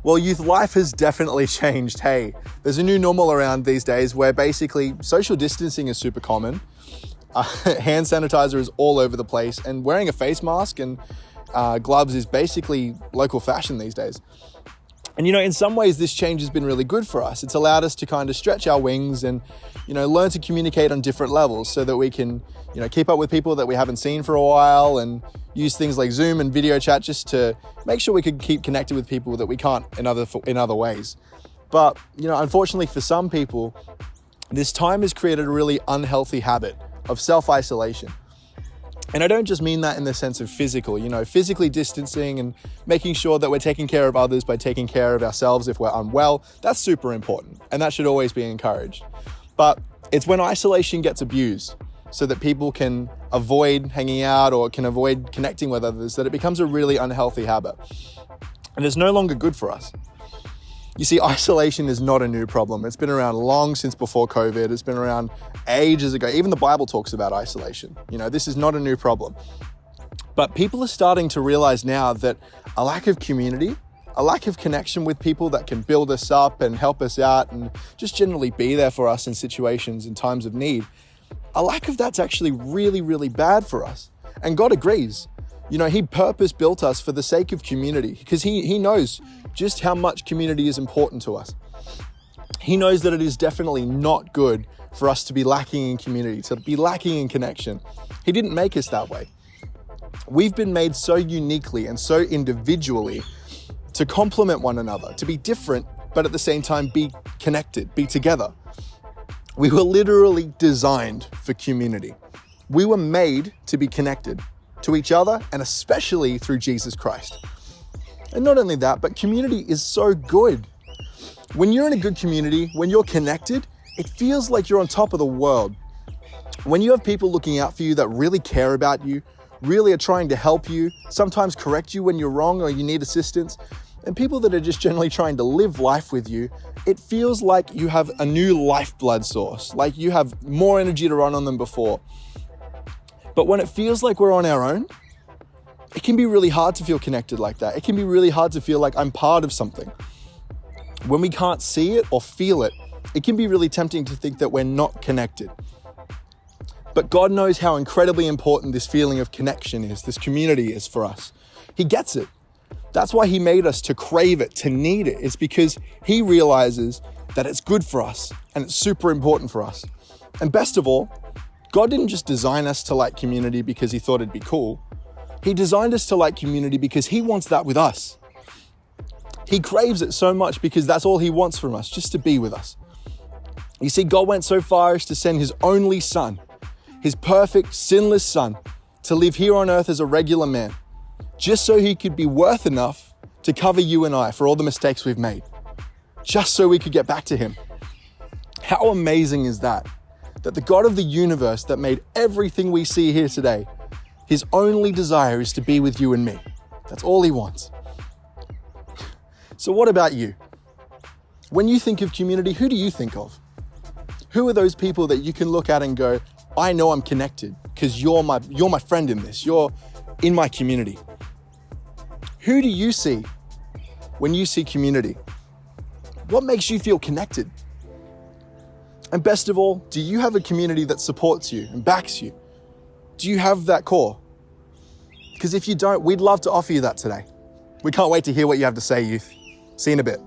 Well, youth, life has definitely changed. Hey, there's a new normal around these days where basically social distancing is super common. Hand sanitizer is all over the place, and wearing a face mask and gloves is basically local fashion these days. And, in some ways, this change has been really good for us. It's allowed us to kind of stretch our wings and, learn to communicate on different levels so that we can, keep up with people that we haven't seen for a while and use things like Zoom and video chat just to make sure we can keep connected with people that we can't in other ways. But, unfortunately for some people, this time has created a really unhealthy habit of self-isolation. And I don't just mean that in the sense of physical, physically distancing and making sure that we're taking care of others by taking care of ourselves if we're unwell. That's super important, and that should always be encouraged. But it's when isolation gets abused so that people can avoid hanging out or can avoid connecting with others that it becomes a really unhealthy habit. And it's no longer good for us. You see, isolation is not a new problem. It's been around long since before COVID. It's been around ages ago. Even the Bible talks about isolation. This is not a new problem. But people are starting to realize now that a lack of community, a lack of connection with people that can build us up and help us out and just generally be there for us in situations in times of need, a lack of that's actually really, really bad for us. And God agrees. He purpose-built us for the sake of community because he knows just how much community is important to us. He knows that it is definitely not good for us to be lacking in community, to be lacking in connection. He didn't make us that way. We've been made so uniquely and so individually to complement one another, to be different, but at the same time be connected, be together. We were literally designed for community. We were made to be connected to each other and especially through Jesus Christ. And not only that, but community is so good. When you're in a good community, when you're connected, it feels like you're on top of the world. When you have people looking out for you that really care about you, really are trying to help you, sometimes correct you when you're wrong or you need assistance, and people that are just generally trying to live life with you, it feels like you have a new lifeblood source, like you have more energy to run on than before. But when it feels like we're on our own, it can be really hard to feel connected like that. It can be really hard to feel like I'm part of something. When we can't see it or feel it, it can be really tempting to think that we're not connected. But God knows how incredibly important this feeling of connection is, this community is for us. He gets it. That's why He made us to crave it, to need it. It's because He realizes that it's good for us and it's super important for us. And best of all, God didn't just design us to like community because He thought it'd be cool. He designed us to like community because He wants that with us. He craves it so much because that's all He wants from us, just to be with us. You see, God went so far as to send His only Son, His perfect, sinless Son, to live here on earth as a regular man, just so He could be worth enough to cover you and I for all the mistakes we've made, just so we could get back to Him. How amazing is that? That the God of the universe that made everything we see here today, His only desire is to be with you and me. That's all He wants. So what about you? When you think of community, who do you think of? Who are those people that you can look at and go, I know I'm connected because you're my friend in this. You're in my community. Who do you see when you see community? What makes you feel connected? And best of all, do you have a community that supports you and backs you? Do you have that core? Because if you don't, we'd love to offer you that today. We can't wait to hear what you have to say, youth. See you in a bit.